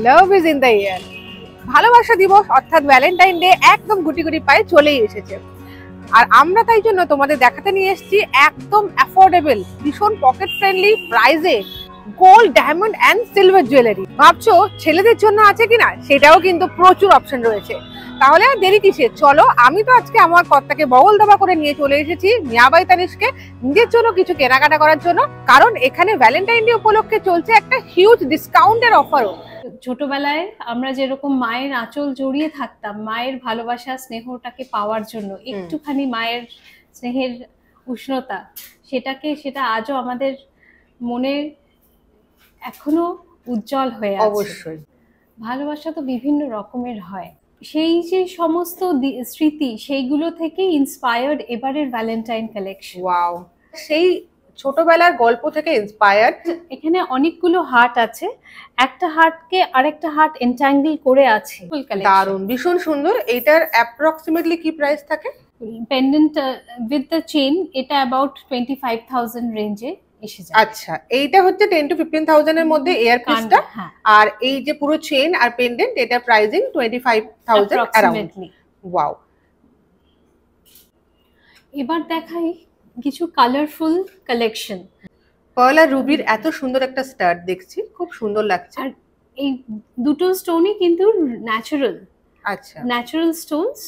Love is in the air. ভালোবাসা দিবস অর্থাৎ ভ্যালেন্টাইন ডে একদম গুটি গুটি পায়ে চলেই এসেছে। আর আমরা তাই জন্য তোমাদের দেখাতে নিয়ে এসেছি একদম অ্যাফোর্ডেবল, ভীষণ পকেট ফ্রেন্ডলি প্রাইসে gold, diamond and silver jewellery. ভাবছো ছেলেদের জন্য আছে কিনা, সেটাও কিন্তু প্রচুর অপশন রয়েছে। তাহলে আর দেরি কিসে, চলো। আমি তো আজকে আমার কর্তাকে বগল দাবা করে নিয়ে চলে এসেছি মিয়াবাই তানিশকে নিজের জন্য কিছু কেনাকাটা করার জন্য, কারণ এখানে ভ্যালেন্টাইন ডে উপলক্ষে চলছে একটা হিউজ ডিসকাউন্টের অফারও। ছোটবেলায় আমরা যেরকম মায়ের আঁচল জড়িয়ে থাকতাম মায়ের ভালোবাসা স্নেহটাকে পাওয়ার জন্য, একটুখানি মায়ের স্নেহের উষ্ণতা, সেটা আজও আমাদের মনে এখনো উজ্জ্বল হয়ে আছে। অবশ্যই ভালোবাসা তো বিভিন্ন রকমের হয়, সেই যে সমস্ত স্মৃতি সেইগুলো থেকে ইন্সপায়ার্ড এবারের ভ্যালেন্টাইন কালেকশন। ওয়াও, সেই ছোটবেলার গল্প থেকে ইন্সপায়ার্ড। এখানে অনেকগুলো হার্ট আছে, একটা হার্টকে আরেকটা হার্ট এনট্যাঙ্গল করে আছে। দারুণ, ভীষণ সুন্দর। এটার অ্যাপ্রক্সিমেটলি কি প্রাইস থাকে? পেন্ডেন্ট উইথ দ্য চেইন এটা অ্যাবাউট 25,000 রেঞ্জে এসে যায়। আচ্ছা, এইটা হচ্ছে 10 to 15,000 এর মধ্যে এয়ার পিসটা, আর এই যে পুরো চেইন আর পেন্ডেন্ট এটা প্রাইসিং 25,000 অ্যারাউন্ড। ওয়াও। এবার দেখাই কিছু কালারফুল কালেকশন। পার্ল আর রুবির এত সুন্দর একটা স্টাড দেখছি, খুব সুন্দর লাগছে। আর এই দুটো স্টোনই কিন্তু ন্যাচারাল। আচ্ছা, ন্যাচারাল স্টোনস,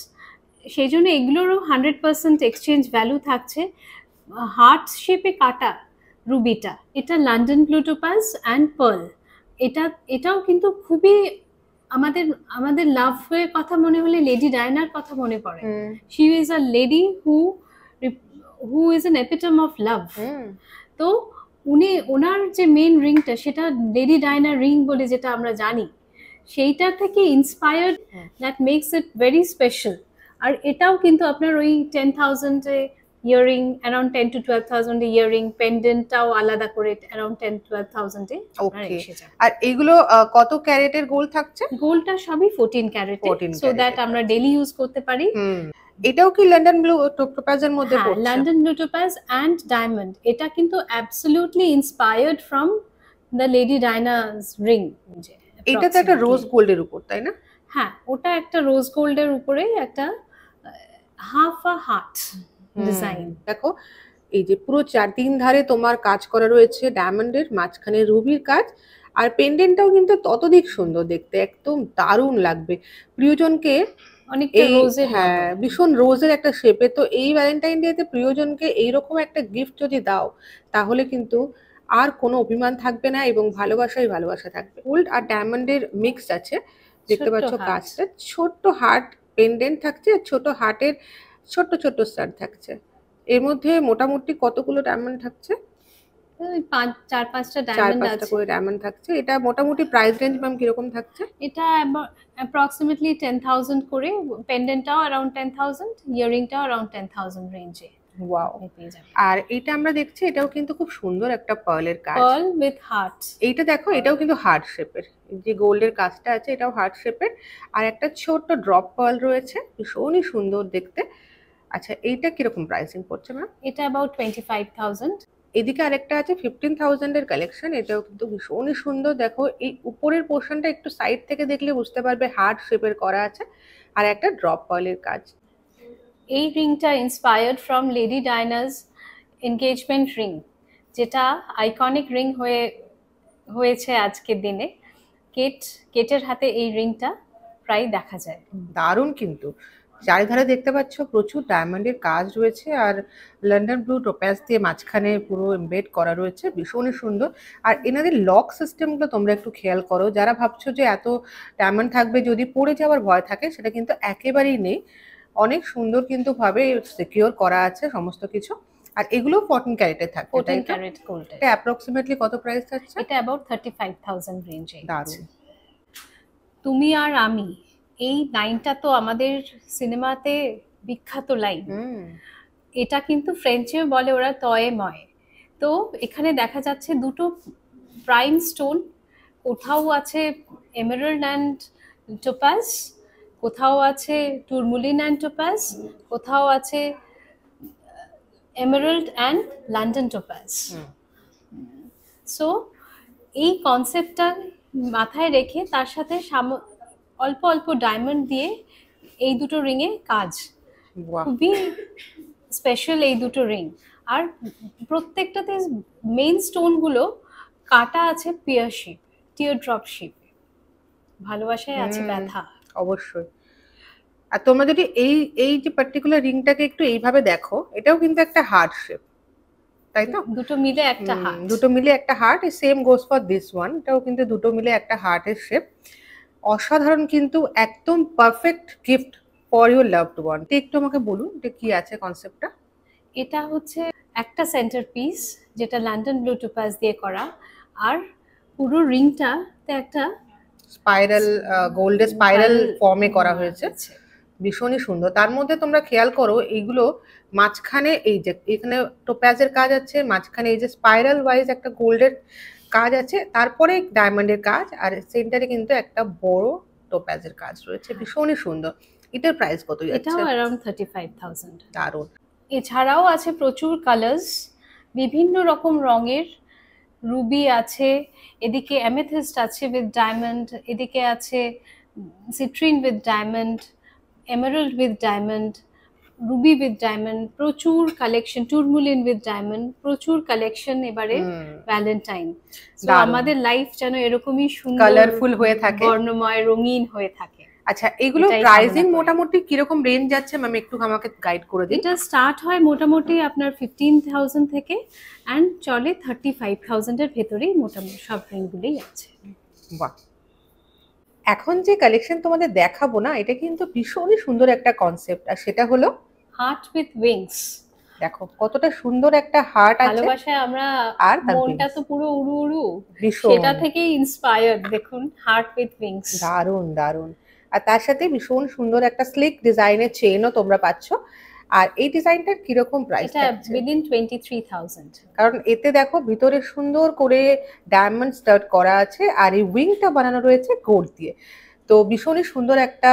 সেই জন্য এগুলোরও 100% এক্সচেঞ্জ ভ্যালু থাকছে। হার্ট শেপে কাটা রুবিটা, এটা London blue topaz and pearl. এটাও কিন্তু খুবই আমাদের আমাদের লাভ এর কথা মনে হলে লেডি ডায়নার কথা মনে পড়ে। She is a lady who is an epitome of love. তো ওনার যে মেন রিংটা সেটা লেডি ডায়নার রিং বলে যেটা আমরা জানি, সেইটা থেকে inspired, that makes it very special. আর এটাও কিন্তু আপনার ওই 10,000 এ ইয়ারিং, অ্যারাউন্ড 10 to 12,000 এ ইয়ারিং, পেন্ডেন্টটাও আলাদা করে অ্যারাউন্ড 10-12,000 এ। ওকে। আর এগুলো কত ক্যারেটের গোল্ড থাকছে? গোল্ডটা সবই 14 ক্যারেট, সো দ্যাট আমরা ডেইলি ইউজ করতে পারি। এটাও কি লন্ডন ব্লু টোপাজের মধ্যে পড়ছে? London blue topaz and diamond. এটা কিন্তু absolutely inspired from the lady Diana's ring. এটা তো একটা রোজ গোল্ডের উপর, তাই না? হ্যাঁ, ওটা একটা রোজ গোল্ডের উপরে একটা হাফ আ হার্ট ডিজাইন। দেখো, এই যে পুরো 4-3 ধারে তোমার কাজ করা রয়েছে ডায়মন্ডের, মাঝখানে রুবির কাজ, আর পেন্ডেন্টটাও কিন্তু ততোধিক সুন্দর দেখতে, একদম দারুণ লাগবে প্রিয়জনকে। অনেকটা রোজের, হ্যাঁ, ভীষণ রোজের একটা শেপে। তো এই ভ্যালেন্টাইন ডে তে প্রিয়জনকে এইরকম একটা গিফট যদি দাও, তাহলে কিন্তু আর কোনো অভিমান থাকবে না এবং ভালোবাসাই ভালোবাসা থাকবে। গোল্ড আর ডায়মন্ডের মিক্স আছে, দেখতে পাচ্ছ কাজটা। ছোট্ট হার্ট পেন্ডেন্ট থাকছে, ছোট হার্টের ছোট্ট ছোট্ট স্টার থাকছে। এর মধ্যে মোটামুটি কতগুলো ডায়মন্ড থাকছে? 4-5টা ডায়মন্ড আছে, করে ডায়মন্ড থাকছে। এটা মোটামুটি প্রাইস রেঞ্জ ম্যাম কিরকম থাকছে? এটা অ্যাপ্রক্সিমেটলি 10,000 করে, পেন্ডেন্টটাও অ্যারাউন্ড 10,000, ইয়ারিংটাও অ্যারাউন্ড 10,000 রেঞ্জে। ওয়াও। আর এটা আমরা দেখছি, এটাও কিন্তু খুব সুন্দর একটা পার্লের কাজ, পার্ল উইথ হার্ট। এইটা দেখো, এটাও কিন্তু হার্ট শেপের, যে গোল্ডের কাজটা আছে এটাও হার্ট শেপের, আর একটা ছোট্ট ড্রপ পার্ল রয়েছে, ভীষণই সুন্দর দেখতে। আচ্ছা, এইটা কিরকম প্রাইসিং পড়ছে ম্যাম? এটা অ্যাবাউট 25,000। এদিকে আরেকটা আছে 15,000 এর কালেকশন, এটাও কিন্তু ভীষণই সুন্দর। দেখো, এই উপরের পোর্শনটা একটু সাইড থেকে দেখলে বুঝতে পারবে হার্ট শেপের করা আছে, আর একটা ড্রপ পার্লের কাজ। এই রিংটা inspired from lady Diana's engagement ring, যেটা আইকনিক রিং হয়েছে আজকের দিনে। কেটের হাতে এই রিংটা প্রায় দেখা যায়। দারুণ, কিন্তু চারিধারে দেখতে পাচ্ছ প্রচুর ডায়মন্ডের কাজ রয়েছে, আর লন্ডন ব্লু টোপ্যাজ দিয়ে মাঝখানে পুরো এমবেড করা রয়েছে, ভীষণই সুন্দর। আর এনাদের লক সিস্টেমগুলো তোমরা একটু খেয়াল করো, যারা ভাবছো যে এত ডায়মন্ড থাকবে যদি পড়ে যাওয়ার ভয় থাকে, সেটা কিন্তু একেবারেই নেই। অনেক সুন্দর কিন্তু ভাবে সিকিউর করা আছে সমস্ত কিছু। আর এগুলো 14 ক্যারেটের থাকে। 14 ক্যারেট গোল্ড। এটা অ্যাপ্রক্সিমেটলি কত প্রাইস আছে? এটা অ্যাবাউট 35,000 রেঞ্জে। দারুণ। তুমি আর আমি, এই লাইনটা তো আমাদের সিনেমাতে বিখ্যাত লাইন। এটা কিন্তু ফ্রেঞ্চে বলে ওরা তয়ে ময়। তো এখানে দেখা যাচ্ছে দুটো প্রাইম স্টোন, কোথাও আছে এমেরাল্ড অ্যান্ড টোপাজ, কোথাও আছে টুরমুলিন অ্যান্ড টোপাজ, কোথাও আছে emerald and London topaz. So এই কনসেপ্টটা মাথায় রেখে তার সাথে অল্প অল্প ডায়মন্ড দিয়ে এই দুটো রিংয়ে কাজ, বাহ, খুবই স্পেশাল এই দুটো রিং। আর প্রত্যেকটাতে মেইন স্টোনগুলো কাটা আছে pear shape, teardrop shape. ভালোবাসায় আছে হুম, ব্যথা। অবশ্যই। আর তোমরা যদি এই এই যে পার্টিকুলার রিংটাকে একটু এইভাবে দেখো, এটাও কিন্তু একটা হার্ট শেপ, তাই তো? দুটো মিলে একটা হার্ট। দুটো মিলে একটা heart, same goes for this one, এটাও কিন্তু দুটো মিলে একটা হার্টের শেপ। অসাধারণ, কিন্তু একদম perfect gift for your loved one. একটু আমাকে বলুন এটা কি আছে কনসেপ্টটা। এটা হচ্ছে একটা সেন্টার পিস যেটা লন্ডন ব্লু টোপাজ দিয়ে করা, আর পুরো রিংটাতে একটা স্পাইরাল, গোল্ডের স্পাইরাল ফর্মে করা হয়েছে, হয়েছে। ভীষণই সুন্দর। তার মধ্যে তোমরা খেয়াল করো এইগুলো মাঝখানে এই যে এখানে টোপ্যাজের কাজ আছে, মাঝখানে এই যে স্পাইরাল ওয়াইজ একটা গোল্ডের কাজ আছে, তারপরে ডায়মন্ডের কাজ, আর সেন্টারে কিন্তু একটা বড় টোপ্যাজের কাজ রয়েছে, ভীষণই সুন্দর। এটার প্রাইস কত এটাও যাচ্ছে? অ্যারাউন্ড 35,000। দারুণ। এছাড়াও আছে প্রচুর কালার্স, বিভিন্ন রকম রঙের রুবি আছে, এদিকে অ্যামেথিস্ট আছে উইথ ডায়মন্ড, এদিকে আছে citrine with diamond, Emerald with diamond, Ruby with diamond, প্রচুর কালেকশন, টুরমুলিন উইথ ডায়মন্ড, প্রচুর কালেকশন এবারে ভ্যালেন্টাইন। তো দারুণ। আমাদের লাইফ যেন এরকমই সুন্দর, কালারফুল হয়ে থাকে। বর্ণময়, রঙিন হয়ে থাকে। আচ্ছা, এগুলো এটাই প্রাইসিং কামনা করি। মোটামুটি কিরকম রেঞ্জ যাচ্ছে ম্যাম, একটু আমাকে গাইড করে দিন। এটা স্টার্ট হয় মোটামুটি আপনার 15,000 থেকে অ্যান্ড চলে 35,000 এর ভেতরেই মোটামুটি সব রিংগুলোই আছে। বাহ, এখন যে কালেকশন তোমাদের দেখাবো না, এটা কিন্তু ভীষণই সুন্দর একটা কনসেপ্ট, আর সেটা হলো হার্ট উইথ উইংস। দেখো কতটা সুন্দর একটা হার্ট আছে, ভালোবাসায় আমরা আর তার মনটা wings। তো পুরো উড়ু উড়ু, ভীষণ সেটা থেকেই ইন্সপায়ার্ড। দেখুন, হার্ট উইথ উইংস। দারুণ দারুণ। আর তার সাথে ভীষণ সুন্দর একটা স্লিক ডিজাইনের চেইনও তোমরা পাচ্ছ। আর এই ডিজাইনটার কিরকম প্রাইস এটা থাকছে? উইদিন 23,000। কারণ এতে দেখো ভিতরে সুন্দর করে ডায়মন্ড স্টাড করা আছে, আর এই উইংটা বানানো রয়েছে গোল্ড দিয়ে। তো ভীষণই সুন্দর একটা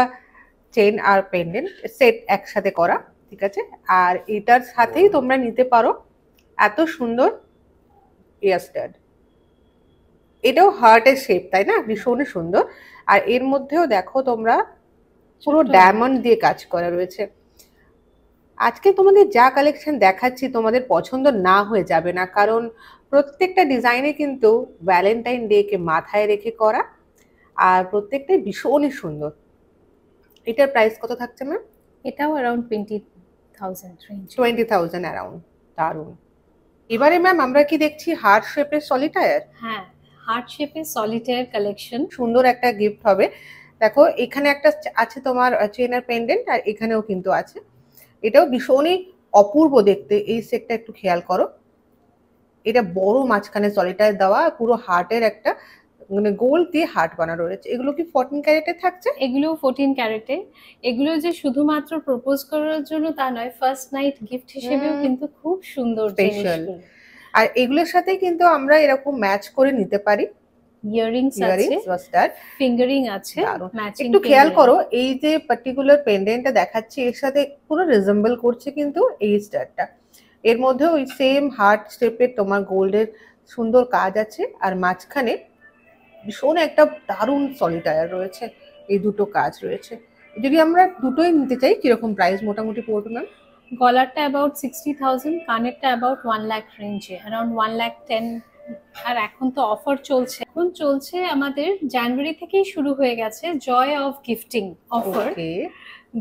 চেইন আর পেন্ডেন্ট সেট একসাথে করা, ঠিক আছে। আর এটার সাথেই তোমরা নিতে পারো এত সুন্দর ইয়ার স্টাড, এটাও হার্টের শেপ, তাই না? ভীষণই সুন্দর। আর এর মধ্যেও দেখো তোমরা পুরো ডায়মন্ড দিয়ে কাজ করা রয়েছে। আজকে তোমাদের যা কালেকশন দেখাচ্ছি তোমাদের পছন্দ না হয়ে যাবে না, কারণ প্রত্যেকটা ডিজাইনে কিন্তু ভ্যালেন্টাইন ডে কে মাথায় রেখে করা, আর প্রত্যেকটাই ভীষণই সুন্দর। এটার প্রাইস কত থাকছে ম্যাম? এটাও অ্যারাউন্ড 20,000 রেঞ্জ। 20,000 অ্যারাউন্ড। দারুণ। এবারে ম্যাম আমরা কি দেখছি হার্ট শেপের সলিটায়ার। হ্যাঁ, হার্ট শেপের সলিটায়ার কালেকশন। সুন্দর একটা গিফট হবে। দেখো এখানে একটা আছে তোমার চেনার পেন্ডেন্ট, আর এখানেও কিন্তু আছে। এটাও ভীষণই অপূর্ব দেখতে, এই সেটটা একটু খেয়াল করো। এটা বড় মাঝখানে সলিটায়ার দেওয়া, পুরো হার্টের একটা মানে গোল দিয়ে হার্ট বানানো রয়েছে। এগুলো কি 14 ক্যারেটে থাকছে? এগুলো 14 ক্যারেটে। এগুলো যে শুধুমাত্র প্রপোজ করার জন্য তা নয়, ফার্স্ট নাইট গিফট হিসেবেও কিন্তু খুব সুন্দর স্পেশাল। জিনিসগুলো। আর এগুলোর সাথে কিন্তু আমরা এরকম ম্যাচ করে নিতে পারি। ইয়াররিংস আছে, ইয়াররিংস বা স্টার, ফিঙ্গারিং আছে, দারুণ। ম্যাচিং। একটু খেয়াল করো এই যে পার্টিকুলার পেন্ডেন্টটা দেখাচ্ছি, এর সাথে পুরো রিজেম্বল করছে কিন্তু এই স্টারটা। এর মধ্যে ওই সেম হার্ট শেপের তোমার গোল্ডের সুন্দর কাজ আছে, আর মাঝখানে ভীষণ একটা দারুণ সলিটায়ার রয়েছে। এই দুটো কাজ রয়েছে। যদি আমরা দুটোই নিতে চাই কিরকম প্রাইস মোটামুটি পড়বে ম্যাম? গলারটা অ্যাবাউট 60,000, কানেরটা অ্যাবাউট 1 লাখ রেঞ্জে, অ্যারাউন্ড 1,10,000। আর এখন তো অফার চলছে, এখন চলছে আমাদের জানুয়ারি থেকেই শুরু হয়ে গেছে Joy of Gifting offer. Okay,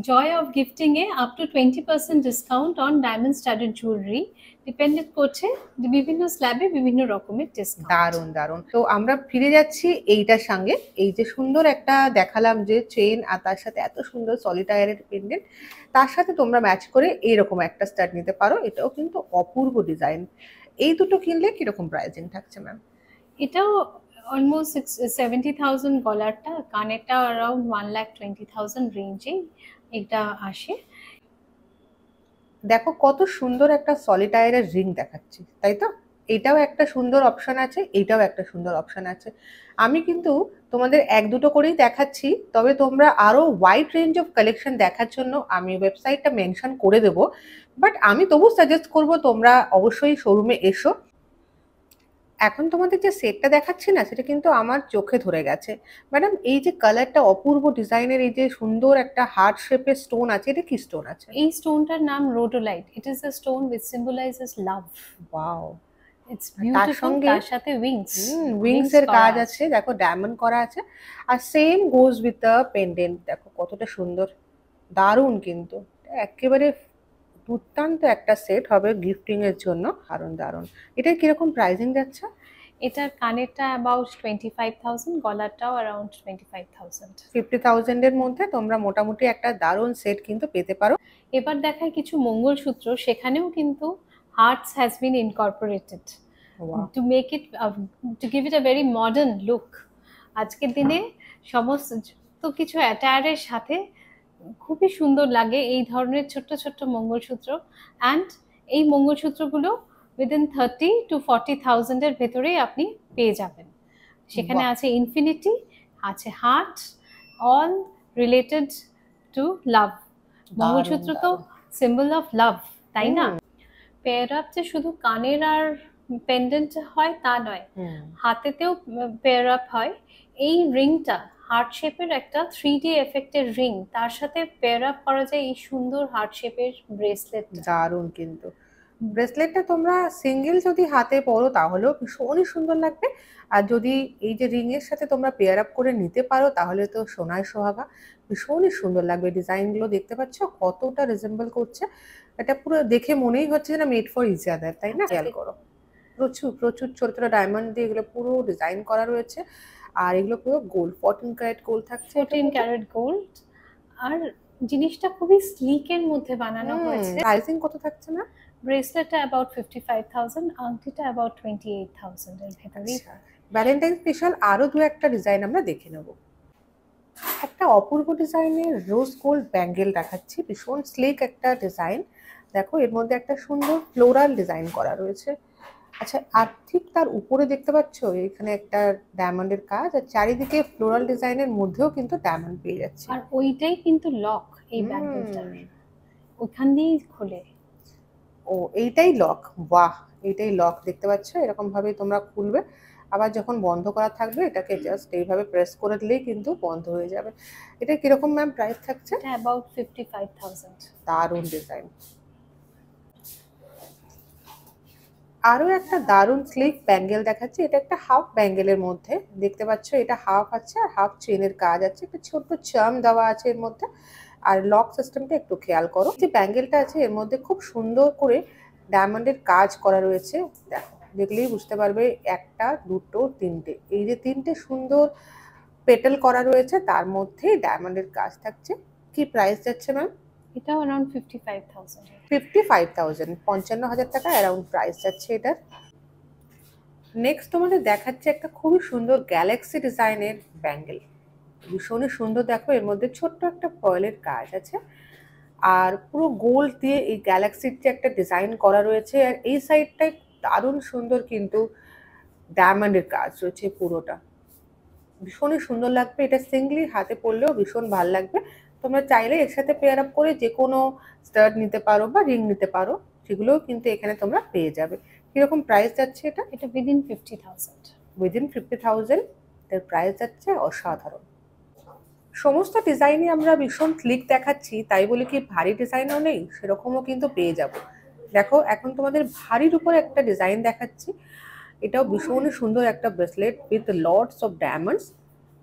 Joy of Gifting এ up to 20% discount on diamond studded jewellery, dependent করছে যে বিভিন্ন স্ল্যাবে বিভিন্ন রকমের ডিসকাউন্ট। দারুণ দারুণ। তো আমরা ফিরে যাচ্ছি এইটার সঙ্গে, এই যে সুন্দর একটা দেখালাম যে চেইন, আর তার সাথে এত সুন্দর সলিটায়ারের পেন্ডেন্ট, তার সাথে তোমরা ম্যাচ করে এইরকম একটা স্টাড নিতে পারো। এটাও কিন্তু অপূর্ব ডিজাইন। এই দুটো কিনলে কিরকম প্রাইসিং থাকছে ম্যাম? এটাও অলমোস্ট 70,000 গলারটা, কানেরটা অ্যারাউন্ড 1,20,000 রেঞ্জে এটা আসে। দেখো কত সুন্দর একটা সলিটায়ারের রিং দেখাচ্ছি, তাই তো? এটাও একটা সুন্দর অপশন আছে, এটাও একটা সুন্দর অপশন আছে। আমি কিন্তু তোমাদের এক দুটো করেই দেখাচ্ছি, তবে তোমরা আরো ওয়াইড রেঞ্জ অফ কালেকশন দেখার জন্য আমি ওয়েবসাইটটা মেনশন করে দেবো। বাট আমি তবু সাজেস্ট করব তোমরা অবশ্যই শোরুমে এসো। এখন তোমাদের যে সেটটা দেখাচ্ছি না, সেটা কিন্তু আমার চোখে ধরে গেছে ম্যাডাম। এই যে কালারটা অপূর্ব ডিজাইনের, এই যে সুন্দর একটা হার্ট শেপের স্টোন আছে, এটা কি স্টোন আছে? এই স্টোনটার নাম rhodolite. It is a stone which symbolizes love. Wow. It's তার বিউটিফুল। সঙ্গে তার সাথে উইংস উইংস এর কাজ আছে, দেখো ডায়মন্ড করা আছে। আর same goes with the pendant, দেখো কতটা সুন্দর, দারুণ কিন্তু। একেবারে দুর্দান্ত একটা সেট হবে গিফটিং এর জন্য, দারুণ দারুণ। এটা কিরকম প্রাইসিং যাচ্ছে? এটার কানেরটা অ্যাবাউট 25,000, গলাটাও অ্যারাউন্ড 25,000। 50,000 এর মধ্যে তোমরা মোটামুটি একটা দারুণ সেট কিন্তু পেতে পারো। এবার দেখায় কিছু মঙ্গলসূত্র, সেখানেও কিন্তু hearts has been incorporated to make it, to give it a very modern look. আজকের দিনে সমস্ত কিছু অ্যাটায়ারের সাথে খুবই সুন্দর লাগে এই ধরনের ছোট্ট ছোট্ট মঙ্গলসূত্র। অ্যান্ড এই মঙ্গলসূত্রগুলো উইদিন 30 to 40,000 এর ভেতরেই আপনি পেয়ে যাবেন। সেখানে আছে ইনফিনিটি, আছে হার্ট, অল রিলেটেড টু লাভ। মঙ্গলসূত্র তো সিম্বল অফ লাভ, তাই না? পেয়ার আপ যে শুধু কানের আর পেন্ডেন্ট হয় তা নয়, হাতেতেও পেয়ার আপ হয়। এই রিংটা হার্ট শেপের একটা 3D এফেক্টের রিং, তার সাথে পেয়ার আপ করা যায় এই সুন্দর হার্ট শেপের ব্রেসলেট। দারুণ কিন্তু ব্রেসলেটটা তোমরা সিঙ্গেল যদি হাতে পরো তাহলেও ভীষণই সুন্দর লাগবে। আর যদি এই যে রিং এর সাথে তোমরা পেয়ার আপ করে নিতে পারো তাহলে তো সোনায় সোহাগা, ভীষণই সুন্দর লাগবে। ডিজাইনগুলো দেখতে পাচ্ছ কতটা রিজেম্বল করছে, এটা পুরো দেখে মনেই হচ্ছে না মেড ফর ইচ আদার, তাই না? খেয়াল করো, প্রচুর প্রচুর ছোট ছোট ডায়মন্ড দিয়ে এগুলো পুরো ডিজাইন করা রয়েছে। আর এগুলো পুরো গোল্ড, 14 ক্যারেট গোল্ড থাকছে। 14 ক্যারেট গোল্ড। আর জিনিসটা খুবই স্লিকের মধ্যে বানানো হয়েছে। প্রাইসিং কত থাকছে না? ব্রেসলেটটা অ্যাবাউট 55,000, আংটিটা অ্যাবাউট 28,000 এর ভেতরেই। ভ্যালেন্টাইন স্পেশাল আরো দু একটা ডিজাইন আমরা দেখে নেব। একটা অপূর্ব ডিজাইনের রোজ গোল্ড ব্যাঙ্গেল দেখাচ্ছি, ভীষণ স্লিক একটা ডিজাইন। দেখো এর মধ্যে একটা সুন্দর ফ্লোরাল ডিজাইন করা রয়েছে। আচ্ছা, আর ঠিক তার উপরে দেখতে পাচ্ছ এখানে একটা ডায়মন্ডের কাজ, আর চারিদিকে ফ্লোরাল ডিজাইনের মধ্যেও কিন্তু ডায়মন্ড পেয়ে যাচ্ছে। আর ওইটাই কিন্তু লক এই ব্যাঙ্গেলটার, ওখান দিয়েই খোলে। ও এইটাই লক, বাহ, এইটাই লক। দেখতে পাচ্ছ এরকম ভাবে তোমরা খুলবে, আবার যখন বন্ধ করা থাকবে এটাকে জাস্ট এইভাবে প্রেস করে দিলেই কিন্তু বন্ধ হয়ে যাবে। এটা কিরকম ম্যাম প্রাইস থাকছে? এটা অ্যাবাউট 55,000। দারুণ ডিজাইন। আরো একটা দারুণ স্লিক ব্যাঙ্গেল দেখাচ্ছি, এটা একটা হাফ ব্যাঙ্গেলের মধ্যে দেখতে পাচ্ছ, এটা হাফ আছে আর হাফ চেনের কাজ আছে, একটা ছোট্ট চার্ম দেওয়া আছে এর মধ্যে। আর লক সিস্টেমটা একটু খেয়াল করো। যে ব্যাঙ্গেলটা আছে এর মধ্যে খুব সুন্দর করে ডায়মন্ডের কাজ করা রয়েছে, দেখো দেখলেই বুঝতে পারবে। একটা, দুটো, তিনটে, এই যে তিনটে সুন্দর পেটেল করা রয়েছে, তার মধ্যে ডায়মন্ডের কাজ থাকছে। কি প্রাইস যাচ্ছে ম্যাম? এটাও অ্যারাউন্ড 55,000। 55,000, 55,000 টাকা অ্যারাউন্ড প্রাইস যাচ্ছে এটার। নেক্সট তোমাদের দেখাচ্ছে একটা খুবই সুন্দর গ্যালাক্সি ডিজাইনের ব্যাঙ্গেল, ভীষণই সুন্দর। দেখো এর মধ্যে ছোট্ট একটা ফয়েলের কাজ আছে, আর পুরো গোল্ড দিয়ে এই গ্যালাক্সির যে একটা ডিজাইন করা রয়েছে। আর এই সাইডটায় দারুণ সুন্দর কিন্তু ডায়মন্ডের কাজ রয়েছে পুরোটা, ভীষণই সুন্দর লাগবে। এটা সিঙ্গলি হাতে পরলেও ভীষণ ভালো লাগবে। তোমরা চাইলে এর সাথে পেয়ার আপ করে যে কোনো স্টাড নিতে পারো বা রিং নিতে পারো, সেগুলোও কিন্তু এখানে তোমরা পেয়ে যাবে। কিরকম প্রাইস যাচ্ছে এটা? এটা উইদিন 50,000। উইদিন 50,000 এর প্রাইস যাচ্ছে। অসাধারণ সমস্ত ডিজাইনই আমরা ভীষণ ক্লিক দেখাচ্ছি, তাই বলে কি ভারী ডিজাইনও নেই, সেরকমও কিন্তু পেয়ে যাব। দেখো এখন তোমাদের ভারীর উপরে একটা ডিজাইন দেখাচ্ছি, এটাও ভীষণই সুন্দর একটা bracelet with lots of diamonds.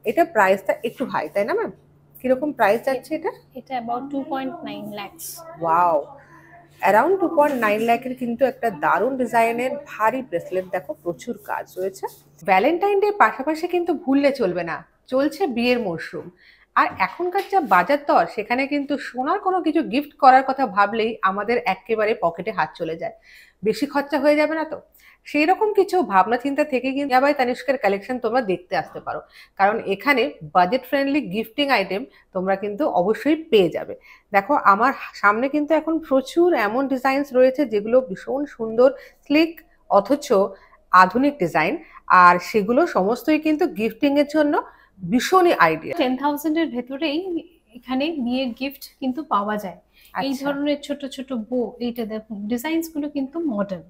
এটা প্রাইসটা একটু হাই, তাই না ম্যাম? কিরকম প্রাইস যাচ্ছে এটা? এটা অ্যাবাউট 2.9 lakhs। ওয়াও, অ্যারাউন্ড 2.9 লাখের কিন্তু একটা দারুণ ডিজাইনের ভারী ব্রেসলেট। দেখো প্রচুর কাজ রয়েছে। ভ্যালেন্টাইন ডে পাশাপাশি কিন্তু ভুললে চলবে না, চলছে বিয়ের মরশুম। আর এখনকার যা বাজার দর, সেখানে কিন্তু সোনার কোনো কিছু গিফট করার কথা ভাবলেই আমাদের একেবারে পকেটে হাত চলে যায়। বেশি খরচা হয়ে যাবে না তো? সেই রকম কিছু ভাবনা চিন্তা থেকে কিন্তু বাই তানিষ্কের কালেকশন তোমরা দেখতে আসতে পারো, কারণ এখানে বাজেট ফ্রেন্ডলি গিফটিং আইটেম তোমরা কিন্তু অবশ্যই পেয়ে যাবে। দেখো আমার সামনে কিন্তু এখন প্রচুর এমন ডিজাইনস রয়েছে যেগুলো ভীষণ সুন্দর, স্লিক, অথচ আধুনিক ডিজাইন। আর সেগুলো সমস্তই কিন্তু গিফটিং এর জন্য ভীষণই আইডিয়া। 10,000 এর ভেতরেই এখানে বিয়ের গিফট কিন্তু পাওয়া যায়। এই ধরনের ছোট ছোট বো, এইটা দেখুন ডিজাইনস গুলো কিন্তু মডার্ন।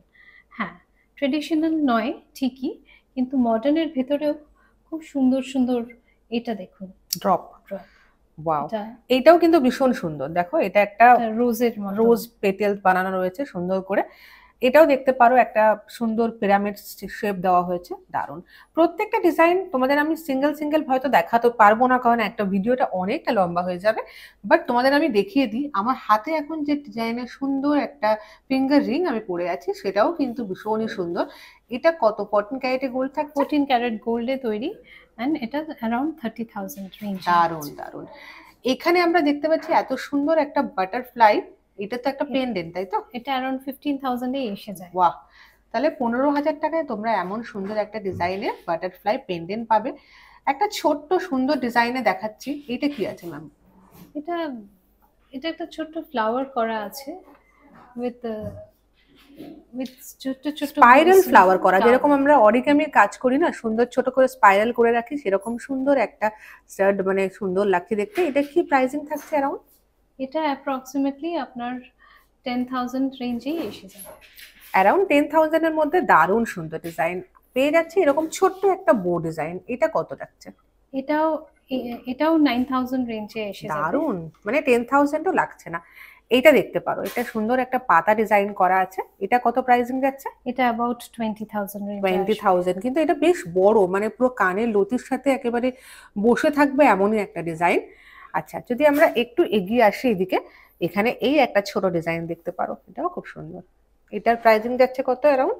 হ্যাঁ, ট্রেডিশনাল নয় ঠিকই, কিন্তু মডার্নের ভেতরেও খুব সুন্দর সুন্দর। এটা দেখুন, ড্রপ, ড্রপ। ওয়াও, এটা এইটাও কিন্তু ভীষণ সুন্দর। দেখো এটা একটা রোজের মতো। রোজ পেটেল বানানো রয়েছে সুন্দর করে। এটাও দেখতে পারো একটা সুন্দর পিরামিড শেপ দেওয়া হয়েছে, দারুণ। প্রত্যেকটা ডিজাইন তোমাদের আমি সিঙ্গেল সিঙ্গেল হয়তো দেখাতে পারবো না, কারণ একটা ভিডিওটা অনেকটা লম্বা হয়ে যাবে। বাট তোমাদের আমি দেখিয়ে দিই, আমার হাতে এখন যে ডিজাইনের সুন্দর একটা ফিঙ্গার রিং আমি পরে আছি, সেটাও কিন্তু ভীষণই সুন্দর। এটা কত 14 ক্যারেটে গোল্ড থাকছে? 14 ক্যারেট গোল্ডে তৈরি, অ্যান্ড এটা অ্যারাউন্ড 30,000 রেঞ্জ। দারুণ দারুণ। এখানে আমরা দেখতে পাচ্ছি এত সুন্দর একটা বাটারফ্লাই, এটা তো একটা পেন্ডেন্ট, তাই তো? এটা অ্যারাউন্ড 15,000 এ এসে যায়। বাহ, তাহলে 15,000 টাকায় তোমরা এমন সুন্দর একটা ডিজাইনের বাটারফ্লাই পেন্ডেন্ট পাবে। একটা ছোট্ট সুন্দর ডিজাইনে দেখাচ্ছি, এটা কি আছে ম্যাম? এটা এটা একটা ছোট্ট ফ্লাওয়ার করা আছে উইথ উইথ ছোট্ট ছোট্ট স্পাইরাল ফ্লাওয়ার করা, যেরকম আমরা অরিগামির কাজ করি না, সুন্দর ছোট করে স্পাইরাল করে রাখি, সেরকম সুন্দর একটা স্টাড, মানে সুন্দর লাগছে দেখতে। এটা কি প্রাইসিং থাকছে অ্যারাউন্ড? এটা অ্যাপ্রক্সিমেটলি আপনার 10,000 রেঞ্জেই এসে যাবে। অ্যারাউন্ড 10,000 এর মধ্যে দারুণ সুন্দর ডিজাইন পেয়ে যাচ্ছে। এরকম ছোট্ট একটা বো ডিজাইন, এটা কত থাকছে? এটাও 9,000 রেঞ্জে এসে যাবে। দারুণ, মানে 10,000ও লাগছে না। এইটা দেখতে পারো, এটা সুন্দর একটা পাতা ডিজাইন করা আছে, এটা কত প্রাইসিং যাচ্ছে? এটা অ্যাবাউট 20,000 রেঞ্জে। 20,000, কিন্তু এটা বেশ বড়, মানে পুরো কানের লতির সাথে একেবারে বসে থাকবে এমনই একটা ডিজাইন। আচ্ছা, যদি আমরা একটু এগিয়ে আসি এদিকে, এখানে এই একটা ছোট ডিজাইন দেখতে পারো, এটাও খুব সুন্দর। এটার প্রাইসিং যাচ্ছে কত অ্যারাউন্ড?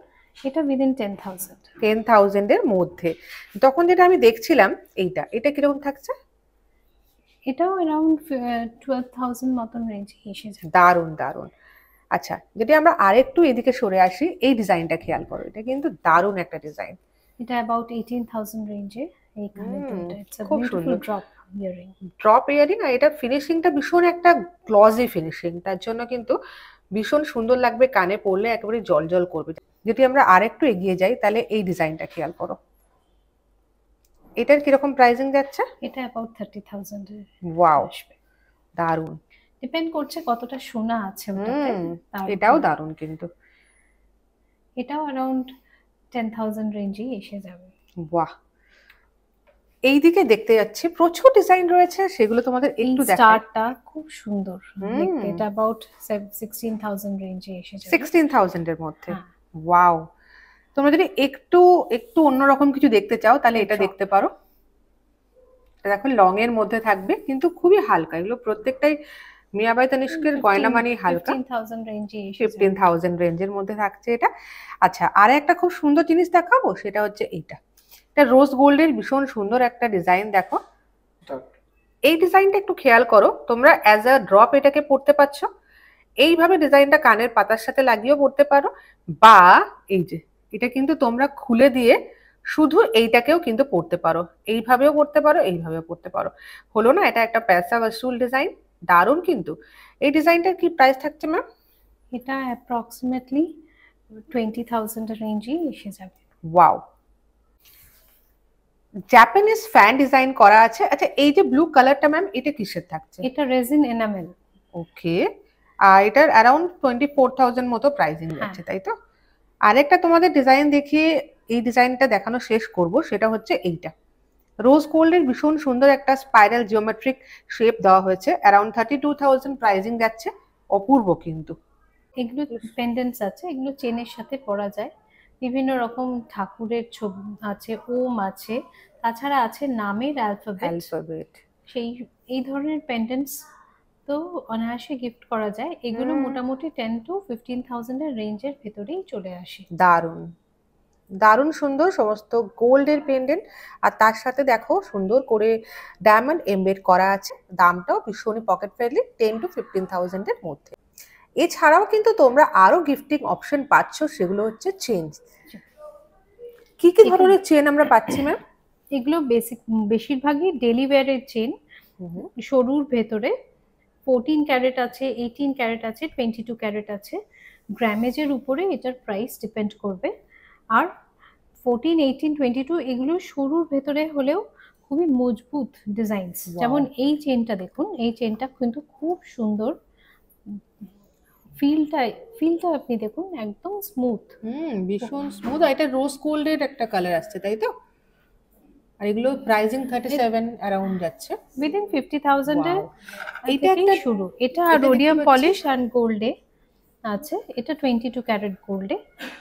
এটা উইদিন 10,000। 10,000 এর মধ্যে। তখন যেটা আমি দেখছিলাম, এটা কিরকম থাকছে? এটাও অ্যারাউন্ড 12,000 মতন রেঞ্জে এসে যাবে। দারুণ দারুণ। আচ্ছা, যদি আমরা আরেকটু এদিকে সরে আসি, এই ডিজাইনটা খেয়াল করো, এটা কিন্তু দারুণ একটা ডিজাইন। এটা অ্যাবাউট 18,000 রেঞ্জে। এইখানে ইটস আ খুব বিউটিফুল সুন্দর ড্রপ ইয়ারিং। ড্রপ ইয়ারিং, আর এটা ফিনিশিংটা ভীষণ একটা গ্লসি ফিনিশিং, তার জন্য কিন্তু ভীষণ সুন্দর লাগবে, কানে পরলে একেবারে জল জল করবে। যদি আমরা আরেকটু এগিয়ে যাই, তাহলে এই ডিজাইনটা খেয়াল করো, এটার কিরকম প্রাইসিং যাচ্ছে? এটা অ্যাবাউট 30,000 এর ওয়াও, আসবে। দারুণ। ডিপেন্ড করছে কতটা সোনা আছে ওটাতে। এটাও দারুণ কিন্তু। এটাও অ্যারাউন্ড 10,000 রেঞ্জেই এসে যাবে। বাহ, এইদিকে দেখতে যাচ্ছি প্রচুর ডিজাইন রয়েছে, সেগুলো তোমাদের একটু দেখাই। স্টারটা খুব সুন্দর দেখতে, এটা অ্যাবাউট 16,000 রেঞ্জে এসে যাবে। 16,000 এর মধ্যে, ওয়াও। তোমরা যদি একটু একটু অন্যরকম কিছু দেখতে চাও, তাহলে এটা দেখতে পারো। এটা দেখো লং এর মধ্যে থাকবে, কিন্তু খুবই হালকা, এগুলো প্রত্যেকটাই মিয়াবাই তানিষ্কের গয়না মানে হালকা। 15,000 রেঞ্জে এসে যাবে। 15,000 রেঞ্জের মধ্যে থাকছে এটা। আচ্ছা, আর একটা খুব সুন্দর জিনিস দেখাবো, সেটা হচ্ছে এটা রোজ গোল্ডের ভীষণ সুন্দর একটা ডিজাইন। দেখো এই ডিজাইনটা একটু খেয়াল করো, তোমরা অ্যাজ আ ড্রপ এটাকে পড়তে পারছো, এইভাবে ডিজাইনটা কানের পাতার সাথে লাগিয়েও পড়তে পারো, বা এই যে এটা কিন্তু তোমরা খুলে দিয়ে শুধু এইটাকেও কিন্তু পড়তে পারো, এইভাবেও পড়তে পারো, এইভাবেও পড়তে পারো। হলো না, এটা একটা প্যাসা ওয়াসুল ডিজাইন, দারুণ কিন্তু। এই ডিজাইনটার কি প্রাইস থাকছে ম্যাম? এটা অ্যাপ্রক্সিমেটলি 20,000 রেঞ্জেই এসে যাবে। ওয়াও, জাপানিজ ফ্যান ডিজাইন করা আছে। আচ্ছা, এই যে ব্লু কালারটা ম্যাম, এটা কিসের থাকছে? এটা রেজিন এনামেল। ওকে, আর এটার অ্যারাউন্ড 24,000 মতো প্রাইসিং যাচ্ছে, তাই তো? আরেকটা তোমাদের ডিজাইন দেখিয়ে এই ডিজাইনটা দেখানো শেষ করব, সেটা হচ্ছে এইটা রোজ গোল্ডের ভীষণ সুন্দর একটা স্পাইরাল জিওমেট্রিক শেপ দেওয়া হয়েছে, অ্যারাউন্ড 32,000 প্রাইসিং যাচ্ছে। অপূর্ব কিন্তু। এগুলো পেন্ডেন্টস আছে, এগুলো চেনের সাথে পরা যায়। বিভিন্ন রকম ঠাকুরের ছবি আছে, ওম আছে, তাছাড়া আছে নামের অ্যালফাবেট। এই ধরনের পেন্ডেন্টস তো অনায়াসে গিফট করা যায়। এগুলো মোটামুটি 10 to 15,000 এর রেঞ্জের ভেতরেই চলে আসে। দারুণ দারুণ সুন্দর সমস্ত গোল্ডের পেন্ডেন্ট, আর তার সাথে দেখো সুন্দর করে ডায়মন্ড এমবেড করা আছে। দামটাও ভীষণই পকেট ফ্রেন্ডলি, 10 to 15,000 এর মধ্যে। এছাড়াও কিন্তু তোমরা আরো গিফটিং অপশন পাচ্ছ, সেগুলো হচ্ছে চেন। কি কি ধরনের চেন আমরা পাচ্ছি ম্যাম? এগুলো বেশিরভাগই ডেলি ওয়্যারের চেন, সরুর ভেতরে 14 ক্যারেট আছে, 18 ক্যারেট আছে, 22 ক্যারেট আছে। গ্রামেজের উপরে এটার প্রাইস ডিপেন্ড করবে। আর 14, 18, 22 এগুলো সরুর ভেতরে হলেও খুবই মজবুত ডিজাইনস। যেমন এই চেনটা দেখুন, এই চেনটা কিন্তু খুব সুন্দর ফিলটা ফিলটা আপনি দেখুন একদম স্মুথ। ভীষণ স্মুথ। আর এটা রোজ গোল্ডের একটা কালার আসছে, তাই তো? আর এগুলো প্রাইসিং 37 অ্যারাউন্ড যাচ্ছে। উইদিন 50,000 এর ওয়াও, এটা থেকেই একটা, শুরু। এটা এটা দেখতে রোডিয়াম পাচ্ছি। পলিশ অ্যান্ড গোল্ডে আছে, এটা 22 ক্যারেট গোল্ডে।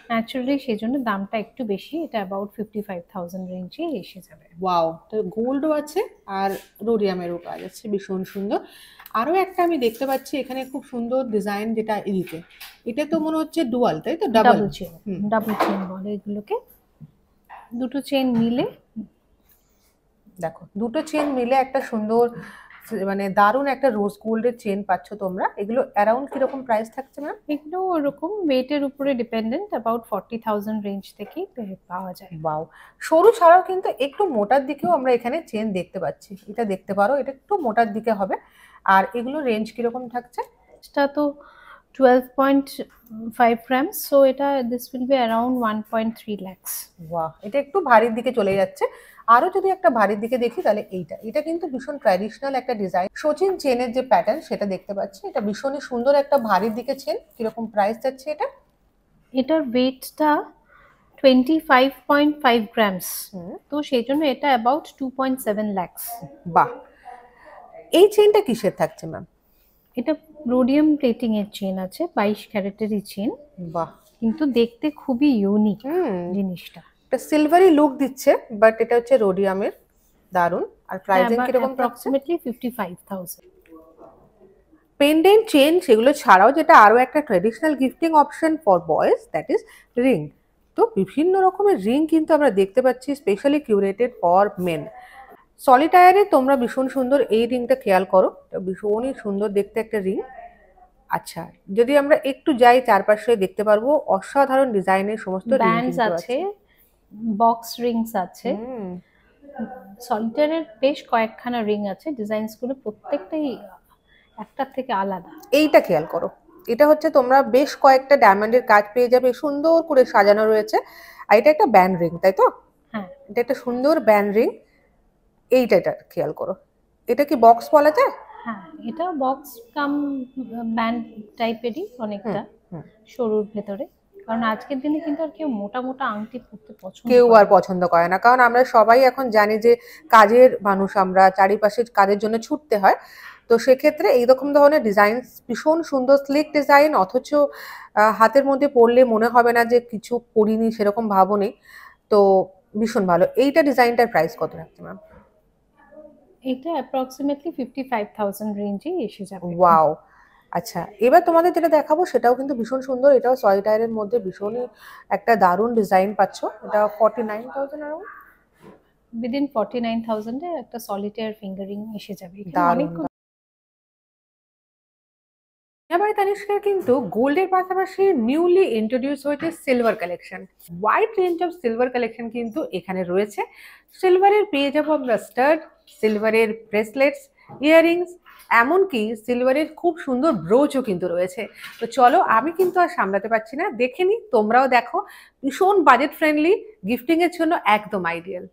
ন্যাচারালি সেই জন্য দামটা একটু বেশি, এটা অ্যাবাউট 55,000 রেঞ্জে এসে যাবে। ওয়াও, তো গোল্ডও আছে আর রোডিয়ামেরও কাজ আছে, ভীষণ সুন্দর। আরো একটা আমি দেখতে পাচ্ছি এখানে খুব সুন্দর ডিজাইন, যেটা এদিকে, এটা তো মনে হচ্ছে ডুয়াল, তাই তো? Double. Double chain, double chain বলে এগুলোকে। দুটো চেন মিলে, দেখো দুটো চেন মিলে একটা সুন্দর, মানে দারুণ একটা রোজ গোল্ডের চেন পাচ্ছ তোমরা। এগুলো অ্যারাউন্ড কিরকম প্রাইস থাকছে ম্যাম? এগুলো ওরকম ওয়েটের উপরে ডিপেন্ডেন্ট, অ্যাবাউট 40,000 রেঞ্জ থেকেই পাওয়া যায়। বাও, সরু ছাড়াও কিন্তু একটু মোটার দিকেও আমরা এখানে চেন দেখতে পাচ্ছি। এটা দেখতে পারো, এটা একটু মোটার দিকে হবে। আর এগুলো রেঞ্জ কিরকম থাকছে? এটা তো 12.5 গ্রামস, সো এটা this will be around 1.3 lakhs। বাহ, এটা একটু ভারীর দিকে চলে যাচ্ছে। আরো যদি একটা ভারীর দিকে দেখি তাহলে এটা কিন্তু ভীষণ ট্র্যাডিশনাল একটা ডিজাইন। সচিন চেনের যে প্যাটার্ন সেটা দেখতে পাচ্ছি, এটা ভীষণই সুন্দর একটা ভারীর দিকে চেন। কিরকম প্রাইস যাচ্ছে এটা? এটার ওয়েটটা 25.5 গ্রামস, হুম, তো সেই জন্য এটা অ্যাবাউট 2.7 lakhs। বাহ, এই চেনটা কিসের থাকছে ম্যাম? এটা রোডিয়াম প্লেটিং এর চেন আছে, 22 ক্যারেটেরই চেন, বাহ, কিন্তু দেখতে খুবই ইউনিক হুম, জিনিসটা। এটা সিলভারি লুক দিচ্ছে, বাট এটা হচ্ছে রোডিয়ামের। দারুন। আর প্রাইসিং কিরকম থাকছে? অ্যাপ্রক্সিমেটলি 55,000। পেন্ডেন্ট চেন সেগুলো ছাড়াও যেটা আরো একটা traditional gifting option for boys, that is ring. তো বিভিন্ন রকমের রিং কিন্তু আমরা দেখতে পাচ্ছি, স্পেশালি কিউরেটেড ফর মেন। সলিটায়ারে তোমরা ভীষণ সুন্দর এই রিংটা খেয়াল করো, এটা ভীষণই সুন্দর দেখতে একটা রিং। আচ্ছা, যদি আমরা একটু যাই চারপাশে দেখতে পারবো অসাধারণ ডিজাইনের সমস্ত রিং ব্যান্ডস কিন্তু আছে, আছে। বক্স রিংস আছে, হুম, সলিটারের বেশ কয়েকখানা রিং আছে, ডিজাইনস গুলো প্রত্যেকটাই একটার থেকে আলাদা। এইটা খেয়াল করো, এটা হচ্ছে তোমরা বেশ কয়েকটা ডায়মন্ডের কাজ পেয়ে যাবে, সুন্দর করে সাজানো রয়েছে। আর এটা একটা ব্যান্ড রিং, তাই তো? হ্যাঁ, এটা একটা সুন্দর ব্যান্ড রিং। এটা খেয়াল করো, এটা কি বক্স বলা যায়? হ্যাঁ, এটা বক্স কাম ব্যান্ড টাইপেরই অনেকটা, হুম হুম, সরুর ভেতরে। কারণ আজকের দিনে কিন্তু আর কেউ মোটা মোটা আংটি পরতে পছন্দ কেউ করে আর না। পছন্দ করে না, কারণ আমরা সবাই এখন জানি যে কাজের মানুষ, আমরা চারিপাশে কাজের জন্য ছুটতে হয়। তো সেক্ষেত্রে এইরকম ধরনের ডিজাইন, ভীষণ সুন্দর স্লিক ডিজাইন, অথচ হাতের মধ্যে পরলে মনে হবে না যে কিছু পরিনি, সেরকম ভাবও নেই। তো ভীষণ ভালো। এইটা ডিজাইনটার প্রাইস কত রাখছে ম্যাম? এটা অ্যাপ্রক্সিমেটলি 55,000 রেঞ্জেই এসে যাবে। ওয়াও, আচ্ছা, এবার তোমাদের যেটা দেখাবো সেটাও কিন্তু ভীষণ সুন্দর। এটাও সলিটায়ারের মধ্যে ভীষণই একটা দারুণ ডিজাইন পাচ্ছ। এটা 49,000 অ্যারাউন্ড। উইদিন 49,000 এ একটা সলিটায়ার ফিঙ্গারিং এসে যাবে। এখানে দারুণ। অনেকগুলো এবারে তানিষ্কের কিন্তু গোল্ডের পাশাপাশি নিউলি ইন্ট্রোডিউস হয়েছে silver collection. Wide range of silver collection কিন্তু এখানে রয়েছে। সিলভারের পেয়ে যাবো আমরা স্টাড, সিলভারের ব্রেসলেটস, ইয়াররিংস, এমনকি সিলভারের খুব সুন্দর ব্রোচও কিন্তু রয়েছে। তো চলো, আমি কিন্তু আর সামলাতে পারছি না, দেখে নি, তোমরাও দেখো। ভীষণ বাজেট ফ্রেন্ডলি, গিফটিং এর জন্য একদম আইডিয়াল।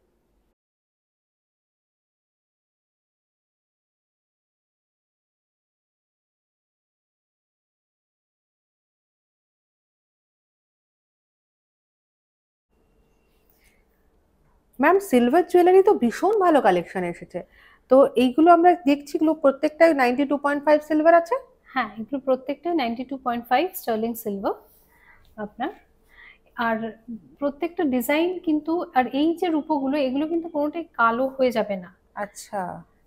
ম্যাম, সিলভার জুয়েলারি তো ভীষণ ভালো কালেকশন এসেছে। তো এইগুলো আমরা দেখছি, এগুলো প্রত্যেকটাই 92.5 সিলভার আছে। হ্যাঁ, এগুলো প্রত্যেকটা 92.5 স্টার্লিং সিলভার আপনার। আর প্রত্যেকটা ডিজাইন কিন্তু, আর এই যে রূপোগুলো, এগুলো কিন্তু কোনোটাই কালো হয়ে যাবে না। আচ্ছা,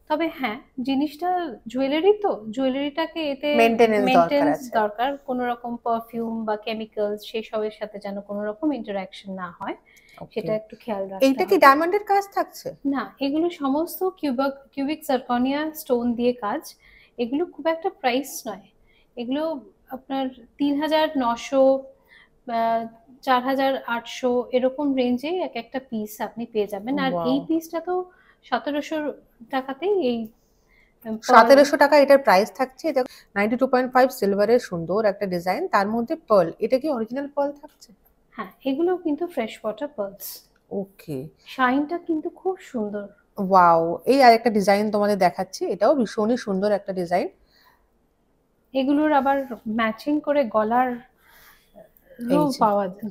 তবে হ্যাঁ, জিনিসটা জুয়েলারি, তো জুয়েলারিটাকে এতে মেনটেনেন্স দরকার মেনটেন্স আছে। দরকার, কোনো রকম পারফিউম বা কেমিক্যালস সেসবের সাথে যেন কোনো রকম ইন্টারাকশন না হয়, সেটা একটু খেয়াল রাখতে এইটা কি হবে। ডায়মন্ডের কাজ থাকছে? না, এগুলো সমস্ত কিউবিক জারকনিয়া স্টোন দিয়ে কাজ। এগুলো খুব একটা প্রাইস নয়, এগুলো আপনার 3,900 বা 4,800 এরকম রেঞ্জে এক একটা পিস আপনি পেয়ে যাবেন। আর ওয়াও, এই পিসটা তো 1,700 টাকাতেই এই pearl। 1700 টাকা এটার প্রাইস থাকছে। এটা 92.5 সিলভারের সুন্দর একটা ডিজাইন, তার মধ্যে পার্ল। এটা কি অরিজিনাল পার্ল থাকছে? হ্যাঁ, এগুলো কিন্তু ফ্রেশ ওয়াটার পার্লস। ওকে, শাইনটা কিন্তু খুব সুন্দর। ওয়াও, এই আরেকটা ডিজাইন তোমাদের দেখাচ্ছি, এটাও ভীষণই সুন্দর একটা ডিজাইন। এগুলোর আবার ম্যাচিং করে গলার এই যে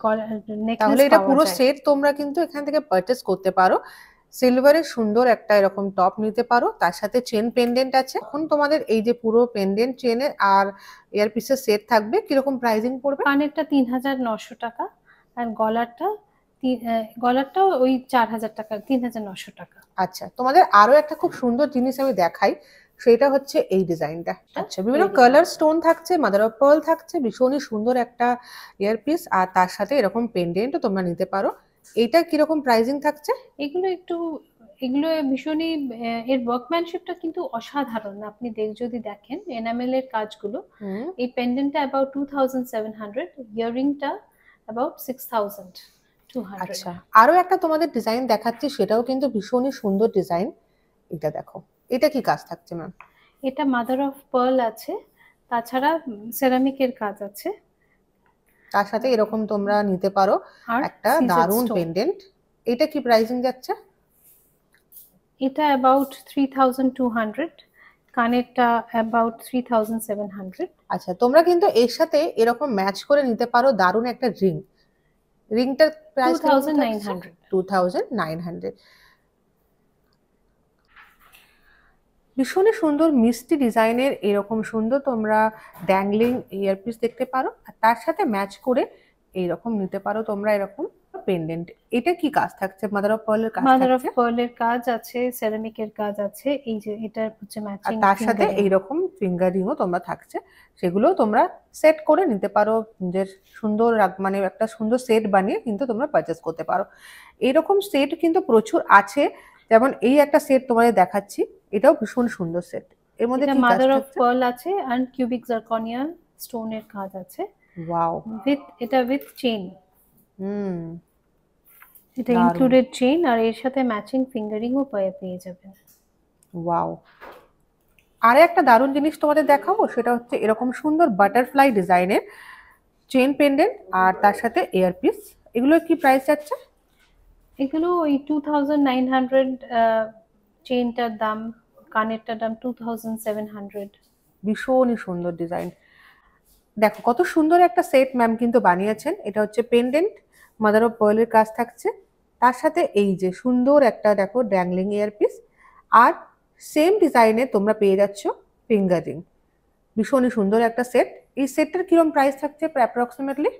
গলার নেকলেস তাহলে এটা পাওয়া পুরো যায়। সেট তোমরা কিন্তু এখান থেকে পারচেস করতে পারো। সিলভারের সুন্দর একটা এরকম টপ নিতে পারো, তার সাথে চেন পেন্ডেন্ট আছে। এখন তোমাদের এই যে পুরো পেন্ডেন্ট চেনের আর ইয়ারপিসের সেট থাকবে, কিরকম প্রাইসিং পড়বে? কানেরটা 3,900 টাকা, আর গলারটা ওই 4,000 টাকা, 3,900 টাকা। আচ্ছা, তোমাদের আরো একটা খুব সুন্দর জিনিস আমি দেখাই, সেটা হচ্ছে এই ডিজাইনটা। আচ্ছা, বিভিন্ন ready কালার স্টোন থাকছে, মাদার অফ পার্ল থাকছে, ভীষণই সুন্দর একটা ইয়ারপিস, আর তার সাথে এরকম পেন্ডেন্টও তোমরা নিতে পারো। এইটা কিরকম প্রাইসিং থাকছে? এগুলো ভীষণই এর ওয়ার্কম্যানশিপটা কিন্তু অসাধারণ। আপনি যদি দেখেন এনামেল এর কাজগুলো, হুম। এই পেন্ডেন্টটা অ্যাবাউট 2,700, ইয়াররিংটা অ্যাবাউট 6,200। আচ্ছা, আরো একটা তোমাদের ডিজাইন দেখাচ্ছি, সেটাও কিন্তু ভীষণই সুন্দর ডিজাইন। এটা দেখো, এটা কি কাজ থাকছে ম্যাম? এটা মাদার অফ পার্ল আছে, তাছাড়া সেরামিকের কাজ আছে, তার সাথে এরকম তোমরা নিতে পারো আর একটা দারুণ পেন্ডেন্ট। এটা কি প্রাইসিং যাচ্ছে? এটা অ্যাবাউট 3,200, কানেরটা অ্যাবাউট 3,700। আচ্ছা, তোমরা কিন্তু এর সাথে এরকম ম্যাচ করে নিতে পারো দারুণ একটা রিং। রিংটার প্রাইস 2,900। 2,900। ভীষণই সুন্দর মিষ্টি ডিজাইনের এরকম সুন্দর তোমরা ড্যাংলিং ইয়ারপিস দেখতে পারো, আর তার সাথে ম্যাচ করে এইরকম নিতে পারো তোমরা এরকম পেন্ডেন্ট। এটা কি কাজ থাকছে? মাদার অফ পার্লের কাজ মাদার অফ থাকছে, পার্লের কাজ আছে, সেরামিকের কাজ আছে, এই যে এটা হচ্ছে আর ম্যাচিং তার সাথে এইরকম ফিঙ্গার রিংও তোমরা থাকছে, সেগুলো তোমরা সেট করে নিতে পারো। নিজের সুন্দর মানে একটা সুন্দর সেট বানিয়ে কিন্তু তোমরা পারচেস করতে পারো। এরকম সেট কিন্তু প্রচুর আছে, যেমন এই একটা সেট তোমাদের দেখাচ্ছি, এটাও ভীষণ সুন্দর সেট। এর মধ্যে এটা কি কাজ মাদার অফ থাকছে? পার্ল আছে আর কিউবিক জারকনিয়া স্টোনের কাজ আছে, ওয়াও। With chain. হুম। এটা দারুণ। ইনক্লুডেড চেইন, আর এর সাথে ম্যাচিং ফিঙ্গারিংও পেয়ে যাবেন। ওয়াও। আর একটা দারুণ জিনিস তোমাদের দেখাবো, সেটা হচ্ছে এরকম সুন্দর বাটারফ্লাই ডিজাইনের চেন পেন্ডেন্ট আর তার সাথে এয়ারপিস। এগুলোর কি প্রাইস যাচ্ছে? এগুলো ওই 2,900, চেইনটার দাম, কানেরটার দাম 2,700। ভীষণই সুন্দর ডিজাইন। দেখো কত সুন্দর একটা সেট ম্যাম কিন্তু বানিয়েছেন। এটা হচ্ছে পেন্ডেন্ট, মাদার অফ পার্লের কাজ থাকছে, তার সাথে এই যে সুন্দর একটা দেখো ড্যাংলিং ইয়ারপিস, আর সেম ডিজাইনে তোমরা পেয়ে যাচ্ছ ফিঙ্গার রিং। ভীষণই সুন্দর একটা সেট। এই সেটটার কিরকম প্রাইস থাকছে অ্যাপ্রক্সিমেটলি?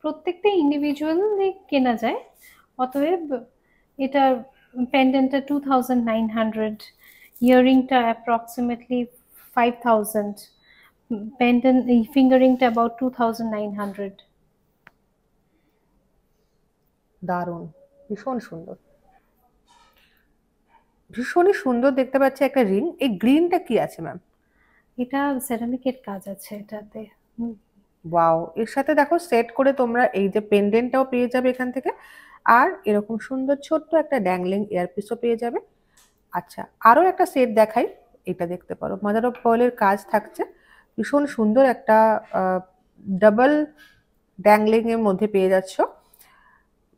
প্রত্যেকটা ইন্ডিভিজুয়ালি কেনা যায়, অতএব এটা পেন্ডেন্টটা 2,900, ইয়াররিংটা অ্যাপ্রক্সিমেটলি 5,000, পেন্ডেন্ট এই ফিঙ্গারিংটা অ্যাবাউট 2,900। দারুণ, ভীষণ সুন্দর, ভীষণই সুন্দর দেখতে পাচ্ছি একটা রিং। এই গ্রিনটা কি আছে ম্যাম? এটা সেরামিকের কাজ আছে এটাতে। ওয়াও, এর সাথে দেখো সেট করে তোমরা এই যে পেন্ডেন্টটাও পেয়ে যাবে এখান থেকে, আর এরকম সুন্দর ছোট্ট একটা ড্যাংলিং ইয়ারপিসও পেয়ে যাবে। আচ্ছা, আরো একটা সেট দেখাই, এটা দেখতে পারো, মাদার অফ পার্লের কাজ থাকছে, ভীষণ সুন্দর একটা ডাবল ড্যাংলিং এর মধ্যে পেয়ে যাচ্ছ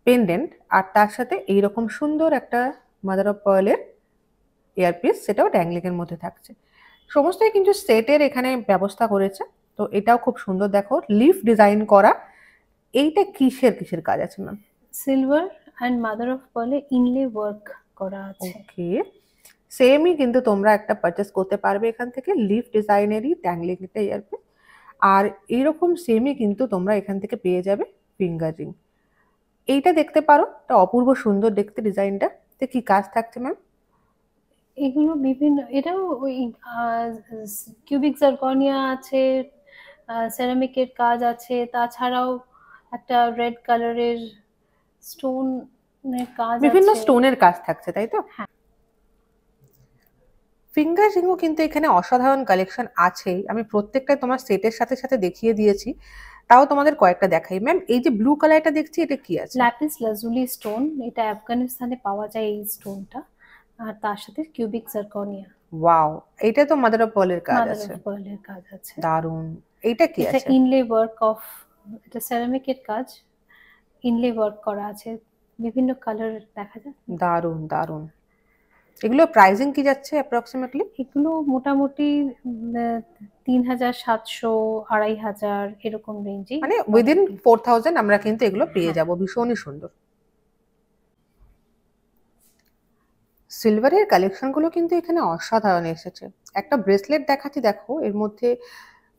পেন্ডেন্ট, আর তার সাথে এইরকম সুন্দর একটা মাদার অফ পার্লের ইয়ারপিস, সেটাও ড্যাংলিং এর মধ্যে থাকছে। সমস্তই কিন্তু সেটের এখানে ব্যবস্থা করেছে। তো এটাও খুব সুন্দর, দেখো লিফ ডিজাইন করা। এইটা কিসের কাজ আছে ma'am? Silver and mother of পার্লে ইনলে ওয়ার্ক করা আছে। ওকে, সেমই কিন্তু তোমরা একটা পারচেস করতে পারবে এখান থেকে, লিফ ডিজাইনেরই ড্যাংলিং একটা ইয়ারপিস, আর এইরকম সেমই কিন্তু তোমরা এখান থেকে পেয়ে যাবে ফিঙ্গার রিং। এইটা দেখতে পারো, এটা অপূর্ব সুন্দর দেখতে ডিজাইনটা। তো কি কাজ থাকছে ম্যাম? এগুলো এটাও ওই কিউবিক জারকনিয়া আছে, সেরামিকের কাজ আছে, তাছাড়াও একটা রেড কালারের স্টোনের কাজ বিভিন্ন আছে। স্টোনের কাজ থাকছে, তাই তো? হ্যাঁ। ফিঙ্গার রিংও কিন্তু এখানে অসাধারণ কালেকশন আছেই। আমি প্রত্যেকটা তোমার সেটের সাথে সাথে দেখিয়ে দিয়েছি, তাও তোমাদের কয়েকটা দেখাই। ম্যাম, এই যে ব্লু কালারটা দেখছি, এটা কি আছে? ল্যাপিস লাজুলি স্টোন, এটা আফগানিস্তানে পাওয়া যায় এই স্টোনটা, আর তার সাথে কিউবিক জারকনিয়া। ওয়াও, এইটা তো মাদার অফ পার্লের কাজ মাদার আছে, অফ পার্লের কাজ আছে। দারুণ। এইটা কি এটা আছে? ইনলে ওয়ার্ক অফ, এটা সেরামিকের কাজ, ইনলে ওয়ার্ক করা আছে, বিভিন্ন কালার দেখা যায়। দারুণ দারুণ। এগুলো প্রাইসিং কি যাচ্ছে অ্যাপ্রক্সিমেটলি? এগুলো মোটামুটি 3700, 2500 এরকম রেঞ্জে, মানে উইদিন 4000 আমরা কিন্তু এগুলো পেয়ে যাব। ভীষণই সুন্দর। সিলভারের কালেকশন গুলো কিন্তু এখানে অসাধারণ এসেছে। একটা ব্রেসলেট দেখাচ্ছি, দেখো এর মধ্যে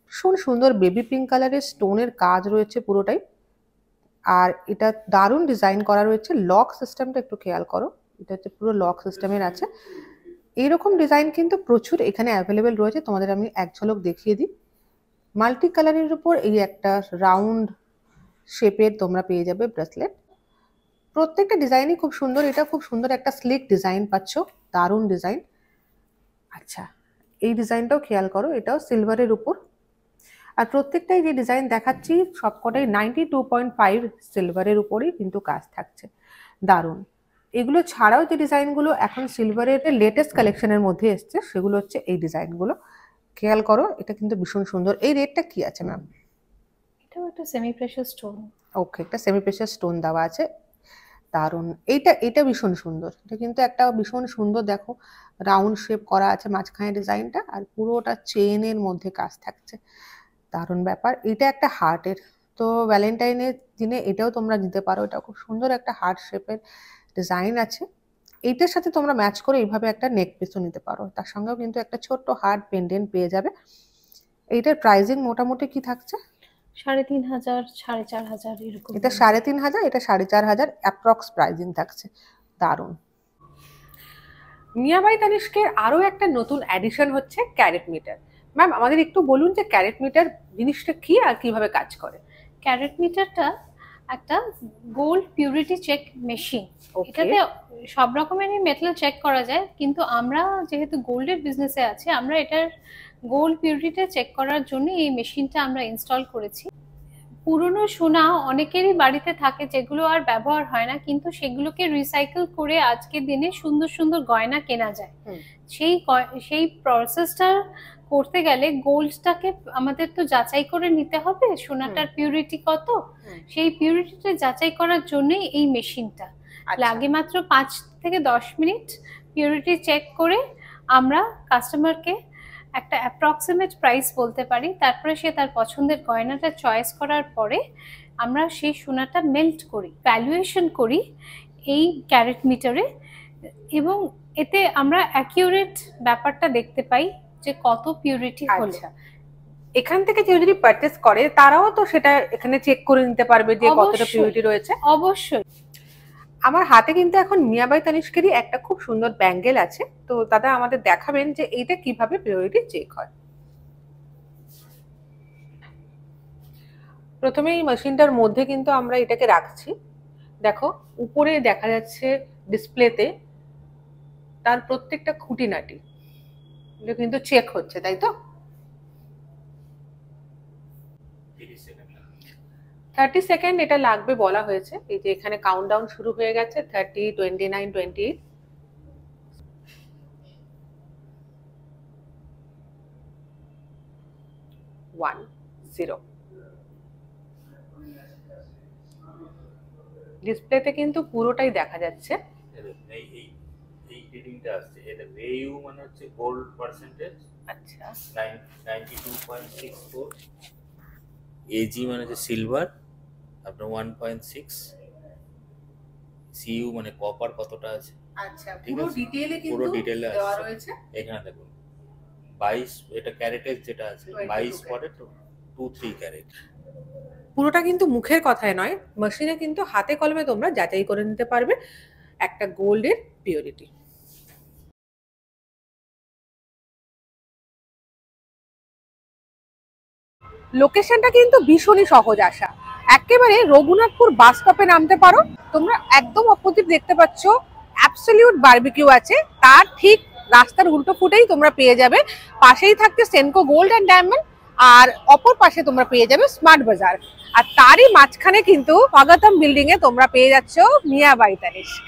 ভীষণ সুন্দর বেবি পিঙ্ক কালারের স্টোনের কাজ রয়েছে পুরোটাই, আর এটা দারুণ ডিজাইন করা রয়েছে। লক সিস্টেমটা একটু খেয়াল করো, এটা হচ্ছে পুরো লক সিস্টেমের আছে। এইরকম ডিজাইন কিন্তু প্রচুর এখানে অ্যাভেলেবেল রয়েছে, তোমাদের আমি এক ঝলক দেখিয়ে দিই। মাল্টি কালারের উপর এই একটা রাউন্ড শেপের তোমরা পেয়ে যাবে ব্রেসলেট। প্রত্যেকটা ডিজাইনই খুব সুন্দর। এটা খুব সুন্দর একটা স্লিক ডিজাইন পাচ্ছ, দারুণ ডিজাইন। আচ্ছা, এই ডিজাইনটাও খেয়াল করো, এটাও সিলভারের উপর। আর প্রত্যেকটাই যে ডিজাইন দেখাচ্ছি সবকটাই 92.5 সিলভারের উপরেই কিন্তু কাজ থাকছে, দারুণ। এগুলো ছাড়াও যে ডিজাইনগুলো এখন সিলভারের লেটেস্ট কালেকশনের মধ্যে এসছে সেগুলো হচ্ছে এই ডিজাইনগুলো, খেয়াল করো। এটা কিন্তু ভীষণ সুন্দর। এই রেটটা কি আছে ম্যাম? এটাও একটা সেমি প্রেশাস স্টোন। ওকে, একটা সেমি প্রেশাস স্টোন দেওয়া আছে, দারুণ। এটা ভীষণ সুন্দর। এটা কিন্তু একটা ভীষণ সুন্দর, দেখো রাউন্ড শেপ করা আছে মাঝখানে ডিজাইনটা, আর পুরোটা চেনের মধ্যে কাজ থাকছে, দারুণ ব্যাপার। এটা একটা হার্টের, তো ভ্যালেন্টাইনের দিনে এটাও তোমরা দিতে পারো। এটা খুব সুন্দর একটা হার্ট শেপের ডিজাইন আছে। এইটার সাথে তোমরা ম্যাচ করে এইভাবে একটা নেক পিসও নিতে পারো, তার সঙ্গেও কিন্তু একটা ছোট্ট হার্ট পেন্ডেন্ট পেয়ে যাবে। এইটার প্রাইসিং মোটামুটি কি থাকছে? 3500, 4500 এরকম। এটা 3500, এটা 4500 অ্যাপ্রক্স প্রাইসিং থাকছে, দারুণ। মিয়া বাই তানিষ্কের আরো একটা নতুন অ্যাডিশন হচ্ছে ক্যারেট মিটার। ম্যাম আমাদের একটু বলুন যে ক্যারেট মিটার জিনিসটা কি আর কিভাবে কাজ করে। ক্যারেট মিটারটা একটা গোল্ড পিউরিটি চেক মেশিন। এটাতে সব রকমেরই মেটাল চেক করা যায়, কিন্তু আমরা যেহেতু গোল্ডের বিজনেসে আছি, আমরা এটার গোল্ড পিউরিটি চেক করার জন্য এই মেশিনটা আমরা ইনস্টল করেছি। পুরনো সোনা অনেকেরই বাড়িতে থাকে যেগুলো আর ব্যবহার হয় না, কিন্তু সেগুলোকে রিসাইকেল করে আজকের দিনে সুন্দর সুন্দর গয়না কেনা যায়। সেই প্রসেসটা করতে গেলে গোল্ডটাকে আমাদের তো যাচাই করে নিতে হবে সোনাটার পিউরিটি কত। সেই পিউরিটিটা যাচাই করার জন্যই এই মেশিনটা লাগে। মাত্র 5 থেকে 10 মিনিট পিউরিটি চেক করে আমরা কাস্টমারকে একটা অ্যাপ্রক্সিমেট প্রাইস বলতে পারি। তারপরে সে তার পছন্দের গয়নাটা চয়েস করার পরে আমরা সেই সোনাটা মেল্ট করি, ভ্যালুয়েশন করি এই ক্যারেট মিটারে, এবং এতে আমরা অ্যাকিউরেট ব্যাপারটা দেখতে পাই যে কত পিউরিটি হলো। এখান থেকে কেউ যদি পারচেজ করে তারাও তো সেটা এখানে চেক করে নিতে পারবে যে কতটা পিউরিটি রয়েছে। অবশ্যই। আমার হাতে কিন্তু এখন মিয়া বাই তানিষ্কেরই একটা খুব সুন্দর ব্যাঙ্গেল আছে, তো দাদা আমাদের দেখাবেন যে এইটা কিভাবে পিউরিটি চেক হয়। প্রথমে এই মেশিনটার মধ্যে কিন্তু আমরা এটাকে রাখছি। দেখো উপরে দেখা যাচ্ছে ডিসপ্লেতে তার প্রত্যেকটা খুঁটিনাটি এটা কিন্তু চেক হচ্ছে, তাই তো? 30 সেকেন্ড এটা লাগবে বলা হয়েছে। এই যে এখানে কাউন্টডাউন শুরু হয়ে গেছে, 30, 29, 28। ডিসপ্লেতে কিন্তু পুরোটাই দেখা যাচ্ছে। এই রিডিংটা আসছে, এটা AU মানে হচ্ছে গোল্ড পার্সেন্টেজ। আচ্ছা, 92.64। AG মানে হচ্ছে সিলভার, আপনার 1.6। CU মানে কপার কতটা আছে। আচ্ছা, পুরো ডিটেইলে কিন্তু দেওয়া রয়েছে। এখানে দেখুন 22, এটা ক্যারেটের যেটা আছে 22 পরে তো 23 ক্যারেট। পুরোটা কিন্তু মুখের কথায় নয়, মেশিনে কিন্তু হাতে কলমে তোমরা যাচাই করে নিতে পারবে একটা গোল্ডের পিউরিটি। লোকেশনটা কিন্তু ভীষণই সহজ আসা, একেবারে রঘুনাথপুর বাস স্টপে নামতে পারো তোমরা। একদম অপোজিট দেখতে পাচ্ছ অ্যাবসলিউট বারবিকিউ আছে, তার ঠিক রাস্তার উল্টো ফুটেই তোমরা পেয়ে যাবে। পাশেই থাকছে সেনকো গোল্ড অ্যান্ড ডায়মন্ড, আর অপর পাশে তোমরা পেয়ে যাবে স্মার্ট বাজার, আর তারই মাঝখানে কিন্তু স্বাগতম বিল্ডিং এ তোমরা পেয়ে যাচ্ছ মিয়া বাই তানিষ্ক।